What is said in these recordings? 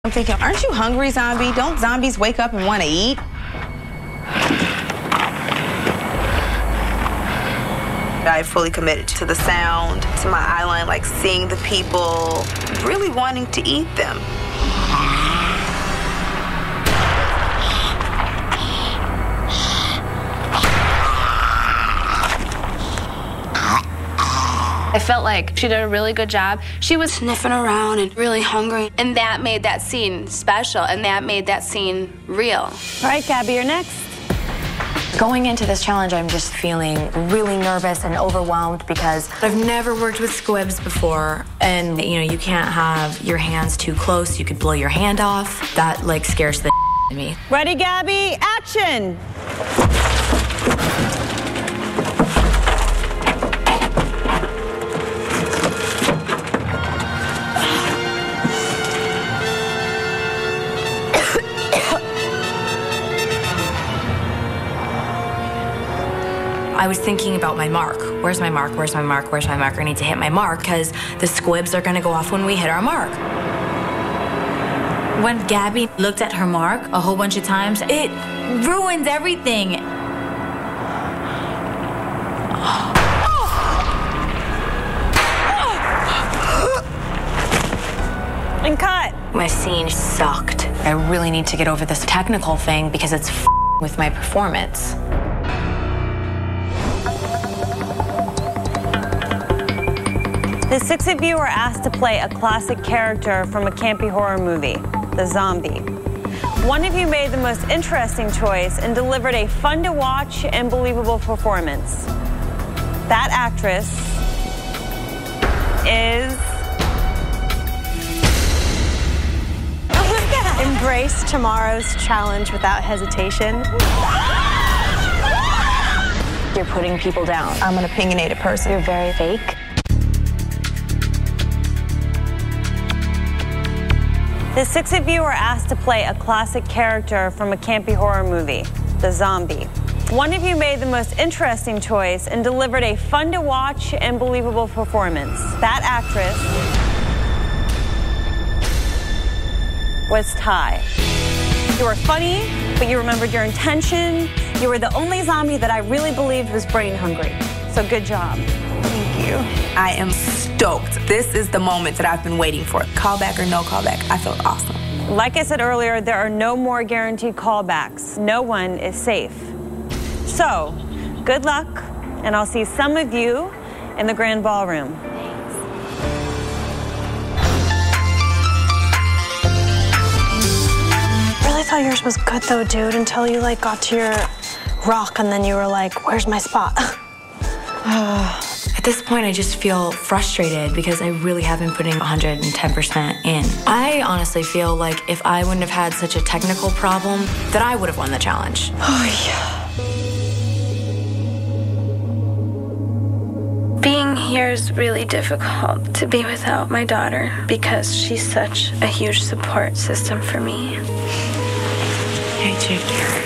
I'm thinking, aren't you hungry, zombie? Don't zombies wake up and want to eat? I fully committed to the sound, to my eyeline, like seeing the people, really wanting to eat them. I felt like she did a really good job. She was sniffing around and really hungry. And that made that scene special, and that made that scene real. All right, Gabby, you're next. Going into this challenge, I'm just feeling really nervous and overwhelmed because I've never worked with squibs before. And, you know, you can't have your hands too close. You could blow your hand off. That, like, scares the out of me. Ready, Gabby? Action! I was thinking about my mark. Where's my mark? Where's my mark? Where's my mark? I need to hit my mark because the squibs are gonna go off when we hit our mark. When Gabby looked at her mark a whole bunch of times, it ruins everything. And cut. My scene sucked. I really need to get over this technical thing because it's with my performance. The six of you are asked to play a classic character from a campy horror movie, The Zombie. One of you made the most interesting choice and delivered a fun-to-watch and believable performance. That actress is... Embrace tomorrow's challenge without hesitation. You're putting people down. I'm an opinionated person. You're very fake. The six of you are asked to play a classic character from a campy horror movie, The Zombie. One of you made the most interesting choice and delivered a fun-to-watch and believable performance. That actress was Ty. You were funny, but you remembered your intention. You were the only zombie that I really believed was brain hungry. So good job. Thank you. I am stoked. This is the moment that I've been waiting for. Callback or no callback, I felt awesome. Like I said earlier, there are no more guaranteed callbacks. No one is safe. So, good luck, and I'll see some of you in the grand ballroom. I really thought yours was good though, dude, until you like got to your rock and then you were like, where's my spot? At this point, I just feel frustrated because I really have been putting 110% in. I honestly feel like if I wouldn't have had such a technical problem, that I would have won the challenge. Oh, yeah. Being here is really difficult to be without my daughter because she's such a huge support system for me. Hey, Chick.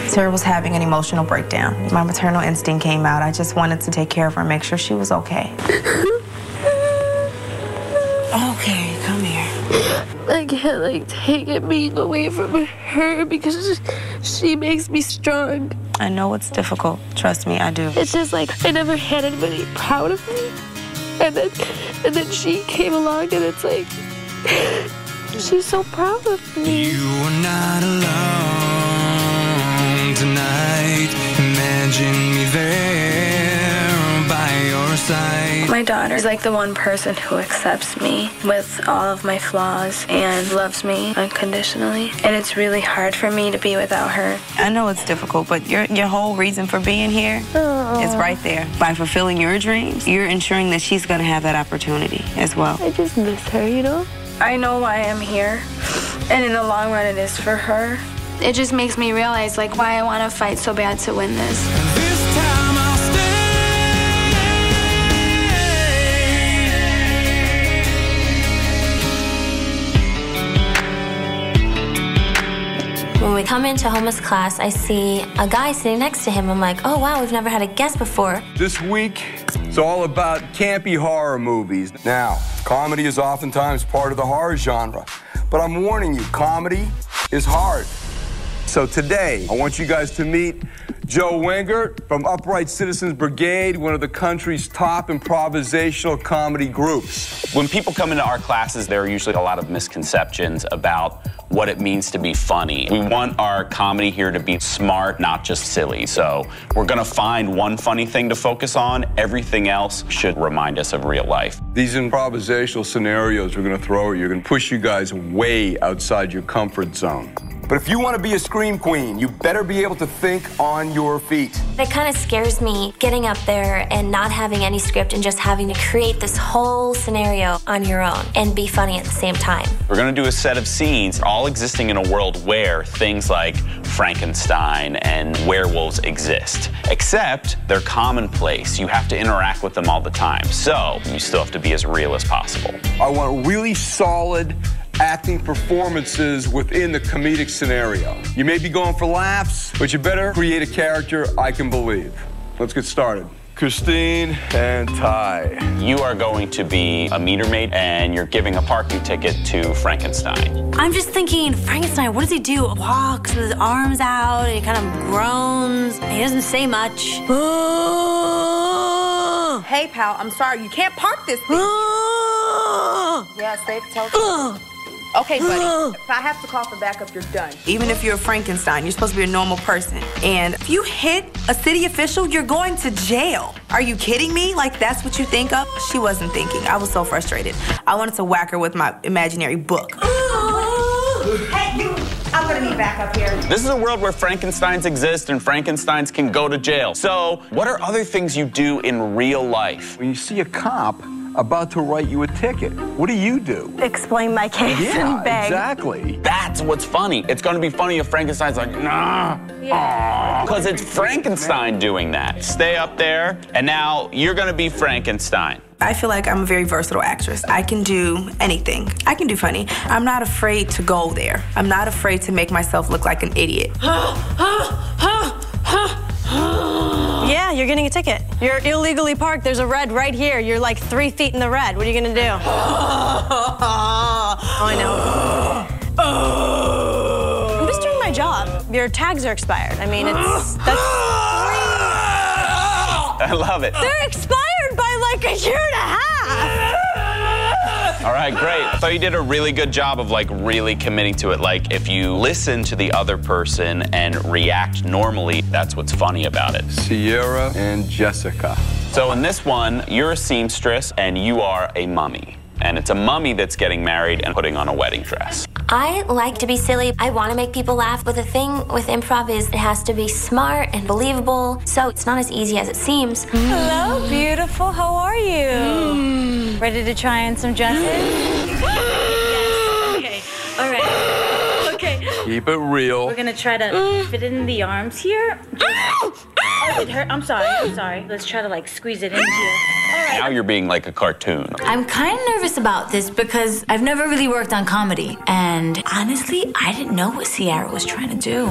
Sarah was having an emotional breakdown. My maternal instinct came out. I just wanted to take care of her, make sure she was okay. Okay, come here. I can't, take it being away from her because she makes me strong. I know it's difficult. Trust me, I do. It's just I never had anybody proud of me. And then she came along and it's she's so proud of me. You are not alone tonight. Imagine me there by your side. My daughter's the one person who accepts me with all of my flaws and loves me unconditionally. And it's really hard for me to be without her. I know it's difficult, but your whole reason for being here is right there. By fulfilling your dreams, you're ensuring that she's going to have that opportunity as well. I just miss her, you know? I know why I'm here, and in the long run, it is for her. It just makes me realize, why I want to fight so bad to win this. This time I'll stay. When we come into Homa's class, I see a guy sitting next to him. I'm like, oh, wow, we've never had a guest before. This week, it's all about campy horror movies. Now, comedy is oftentimes part of the horror genre, But I'm warning you, comedy is hard. So today, I want you guys to meet Joe Wengert from Upright Citizens Brigade, one of the country's top improvisational comedy groups. When people come into our classes, there are usually a lot of misconceptions about what it means to be funny. We want our comedy here to be smart, not just silly. So we're gonna find one funny thing to focus on. Everything else should remind us of real life. These improvisational scenarios we're gonna throw at you are gonna push you guys way outside your comfort zone. But if you want to be a scream queen, you better be able to think on your feet. It kind of scares me getting up there and not having any script and just having to create this whole scenario on your own and be funny at the same time. We're gonna do a set of scenes, all existing in a world where things like Frankenstein and werewolves exist, except they're commonplace. You have to interact with them all the time. So you still have to be as real as possible. I want really solid acting performances within the comedic scenario. You may be going for laughs, but you better create a character I can believe. Let's get started. Christine and Ty. You are going to be a meter maid, and you're giving a parking ticket to Frankenstein. I'm just thinking, Frankenstein, what does he do? Walks with his arms out, and he kind of groans. He doesn't say much. Hey, pal, I'm sorry, you can't park this thing. Yeah, safe, tell me. Okay, buddy, if I have to call for backup, you're done. Even if you're a Frankenstein, you're supposed to be a normal person. And if you hit a city official, you're going to jail. Are you kidding me? Like, that's what you think of? She wasn't thinking. I was so frustrated. I wanted to whack her with my imaginary book. Hey, you! I'm gonna need backup here. This is a world where Frankensteins exist and Frankensteins can go to jail. So, what are other things you do in real life? When you see a cop about to write you a ticket, what do? Explain my case and beg. Exactly. That's what's funny. It's gonna be funny if Frankenstein's like, nah. Because it's Frankenstein doing that. Stay up there, and now you're gonna be Frankenstein. I feel like I'm a very versatile actress. I can do anything. I can do funny. I'm not afraid to go there. I'm not afraid to make myself look like an idiot. Yeah, you're getting a ticket. You're illegally parked. There's a red right here. You're like 3 feet in the red. What are you gonna do? Oh, I know. I'm just doing my job. Your tags are expired. I mean, that's I love it. They're expired by like a year and a half. All right, great. I thought you did a really good job of like really committing to it. Like if you listen to the other person and react normally, that's what's funny about it. Sierra and Jessica. So in this one, you're a seamstress and you are a mummy. And it's a mummy that's getting married and putting on a wedding dress. I like to be silly. I want to make people laugh, but the thing with improv is it has to be smart and believable, so it's not as easy as it seems. Hello, beautiful. How are you? Ready to try on some dresses? Yes. Okay. All right. Okay. Keep it real. We're gonna try to fit it in the arms here. Oh, it hurt. I'm sorry. Let's try to like squeeze it in here. Now you're being like a cartoon. I'm kind of nervous about this because I've never really worked on comedy. And honestly, I didn't know what Sierra was trying to do.